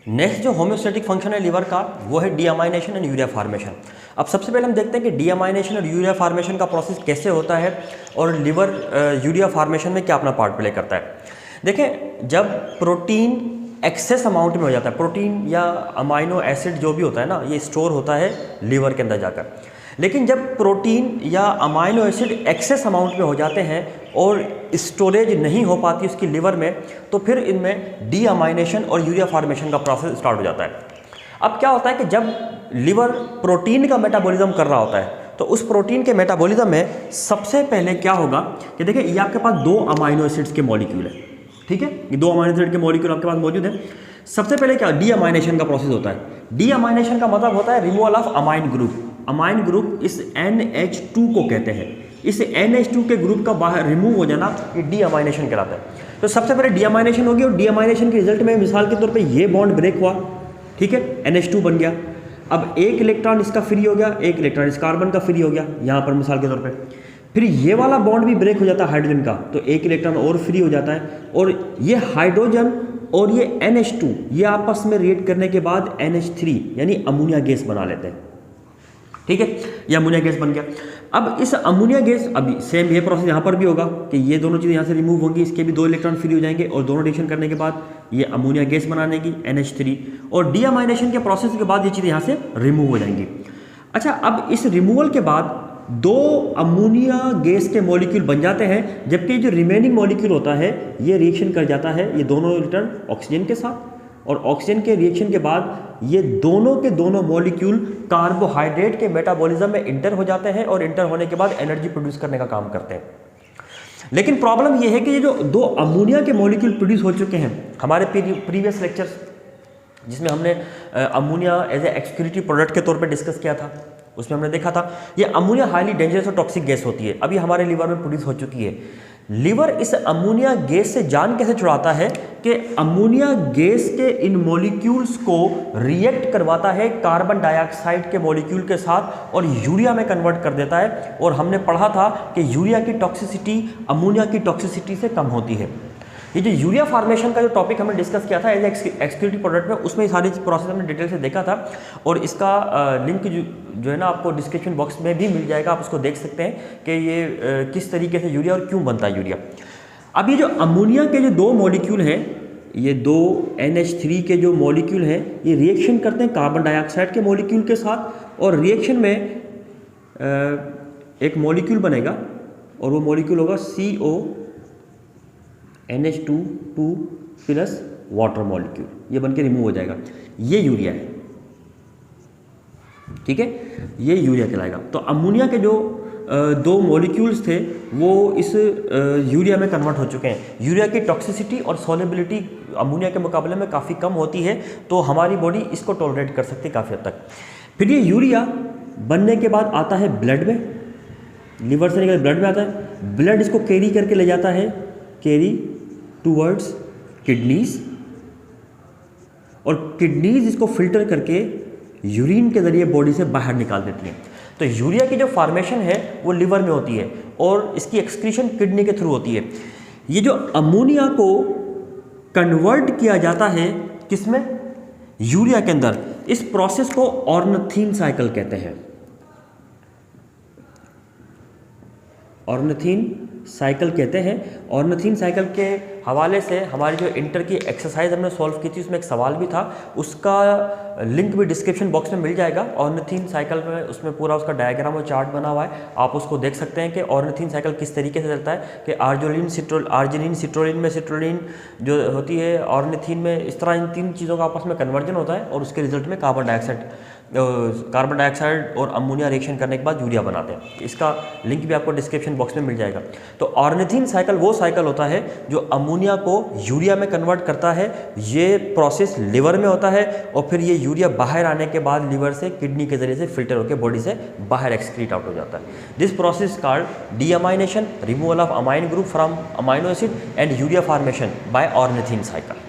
Next जो homeostatic function है liver का वो है डीअमाइनेशन एंड यूरिया फार्मेशन। अब सबसे पहले हम देखते हैं कि डीअमाइनेशन और यूरिया फार्मेशन का प्रोसेस कैसे होता है और लिवर यूरिया फार्मेशन में क्या अपना पार्ट प्ले करता है। देखें, जब प्रोटीन एक्सेस अमाउंट में हो जाता है, प्रोटीन या अमाइनो एसिड जो भी होता है ना, ये स्टोर होता है लिवर के अंदर जाकर। लेकिन जब प्रोटीन या अमाइनो एसिड एक्सेस अमाउंट में हो जाते हैं और स्टोरेज नहीं हो पाती उसकी लिवर में, तो फिर इनमें डीअमाइनेशन और यूरिया फार्मेशन का प्रोसेस स्टार्ट हो जाता है। अब क्या होता है कि जब लिवर प्रोटीन का मेटाबॉलिज्म कर रहा होता है, तो उस प्रोटीन के मेटाबॉलिज्म में सबसे पहले क्या होगा कि देखिए, ये आपके पास 2 अमाइनो एसिड्स के मॉलिक्यूल है, ठीक है, ये 2 अमाइनो एसिड के मॉलिक्यूल आपके पास मौजूद है। सबसे पहले क्या डीअमाइनेशन का प्रोसेस होता है। डीअमाइनेशन का मतलब होता है removal of amine group. Amine group इस NH2 को कहते हैं। इस NH2 के ग्रुप का बाहर रिमूव हो जाना ये डीअमाइनेशन कहलाता है। तो सबसे पहले डीअमाइनेशन होगी और डीअमाइनेशन के रिजल्ट में मिसाल के तौर पे ये बॉन्ड ब्रेक हुआ, ठीक है, NH2 बन गया। अब एक इलेक्ट्रॉन इसका फ्री हो गया, एक इलेक्ट्रॉन इस कार्बन का फ्री हो गया यहाँ पर मिसाल के तौर पे। फिर ये वाला बॉन्ड भी ब्रेक हो जाता है हाइड्रोजन का, तो एक इलेक्ट्रॉन और फ्री हो जाता है और ये हाइड्रोजन और ये NH2 ये आपस में रिएक्ट करने के बाद NH3 यानी अमोनिया गैस बना लेते हैं, ठीक है, ये अमोनिया गैस बन गया। अब इस अमोनिया गैस, अभी सेम ये प्रोसेस यहाँ पर भी होगा कि ये दोनों चीज़ें यहाँ से रिमूव होंगी, इसके भी 2 इलेक्ट्रॉन फ्री हो जाएंगे और दोनों रिएक्शन करने के बाद ये अमोनिया गैस बनाने की NH3 और डीअमाइनेशन के प्रोसेस के बाद ये चीज़ें यहाँ से रिमूव हो जाएंगी। अच्छा, अब इस रिमूवल के बाद 2 अमोनिया गैस के मॉलिक्यूल बन जाते हैं, जबकि जो रिमेनिंग मॉलिक्यूल होता है ये रिएक्शन कर जाता है ये दोनों रिटर्न ऑक्सीजन के साथ, और ऑक्सीजन के रिएक्शन के बाद ये दोनों के दोनों मॉलिक्यूल कार्बोहाइड्रेट के मेटाबॉलिज्म में इंटर हो जाते हैं और इंटर होने के बाद एनर्जी प्रोड्यूस करने का काम करते हैं। लेकिन प्रॉब्लम ये है कि ये जो 2 अमोनिया के मॉलिक्यूल प्रोड्यूस हो चुके हैं, हमारे प्रीवियस लेक्चर्स जिसमें हमने ammonia as a excretive product के तौर पे डिस्कस किया था, उसमें हमने देखा था ये अमोनिया हाईली डेंजरस और टॉक्सिक गैस होती है। अभी हमारे लिवर में प्रोड्यूस हो चुकी है। लिवर इस अमोनिया गैस से जान कैसे छुड़ाता है कि अमोनिया गैस के इन मॉलिक्यूल्स को रिएक्ट करवाता है कार्बन डाइऑक्साइड के मॉलिक्यूल के साथ और यूरिया में कन्वर्ट कर देता है। और हमने पढ़ा था कि यूरिया की टॉक्सिसिटी अमोनिया की टॉक्सिसिटी से कम होती है। ये जो यूरिया फार्मेशन का जो टॉपिक हमने डिस्कस किया था एज एक्सक्रीटिव प्रोडक्ट में, उसमें सारी प्रोसेस हमने डिटेल से देखा था और इसका लिंक जो है ना आपको डिस्क्रिप्शन बॉक्स में भी मिल जाएगा, आप उसको देख सकते हैं कि ये किस तरीके से यूरिया और क्यों बनता है यूरिया। अब ये जो अमोनिया के जो 2 मॉलिक्यूल हैं, ये 2 NH3 के जो मॉलिक्यूल हैं, ये रिएक्शन करते हैं कार्बन डाइऑक्साइड के मॉलिक्यूल के साथ और रिएक्शन में एक मॉलिक्यूल बनेगा और वो मॉलिक्यूल होगा CO NH2 plus water molecule, ये बनके रिमूव हो जाएगा। ये यूरिया है, ठीक है, ये यूरिया कहलाएगा। तो अमोनिया के जो 2 मॉलिक्यूल्स थे वो इस यूरिया में कन्वर्ट हो चुके हैं। यूरिया की टॉक्सिसिटी और सॉल्युबिलिटी अमोनिया के मुकाबले में काफ़ी कम होती है, तो हमारी बॉडी इसको टॉलरेट कर सकती है काफ़ी हद तक। फिर ये यूरिया बनने के बाद आता है ब्लड में, लिवर से निकल ब्लड में आता है। ब्लड इसको कैरी करके ले जाता है, कैरी टूवर्ड्स किडनीज, और किडनीज इसको फिल्टर करके यूरिन के ज़रिए बॉडी से बाहर निकाल देती हैं। तो यूरिया की जो फार्मेशन है वो लिवर में होती है और इसकी एक्सक्रीशन किडनी के थ्रू होती है। ये जो अमोनिया को कन्वर्ट किया जाता है किसमें, यूरिया के अंदर, इस प्रोसेस को ऑर्निथीन साइकिल कहते हैं। ऑर्निथीन साइकिल कहते हैं। ऑर्निथीन साइकिल के हवाले से हमारी जो इंटर की एक्सरसाइज हमने सॉल्व की थी उसमें एक सवाल भी था, उसका लिंक भी डिस्क्रिप्शन बॉक्स में मिल जाएगा। ऑर्निथीन साइकिल में उसमें पूरा उसका डायग्राम और चार्ट बना हुआ है, आप उसको देख सकते हैं कि ऑर्निथीन साइकिल किस तरीके से चलता है कि आर्जिनिन सिट्रोलिन में सिट्रोलिन जो होती है ऑर्निथीन में, इस तरह इन 3 चीज़ों का आपस में कन्वर्जन होता है और उसके रिजल्ट में कार्बन डाइऑक्साइड और अमोनिया रिएक्शन करने के बाद यूरिया बनाते हैं। इसका लिंक भी आपको डिस्क्रिप्शन बॉक्स में मिल जाएगा। तो ऑर्निथीन साइकिल वो साइकिल होता है जो अमोनिया को यूरिया में कन्वर्ट करता है। ये प्रोसेस लिवर में होता है और फिर ये यूरिया बाहर आने के बाद लिवर से किडनी के जरिए से फिल्टर होकर बॉडी से बाहर एक्सक्रीट आउट हो जाता है। This process called deamination, removal of amine group from amino acid and urea formation by ornithine cycle.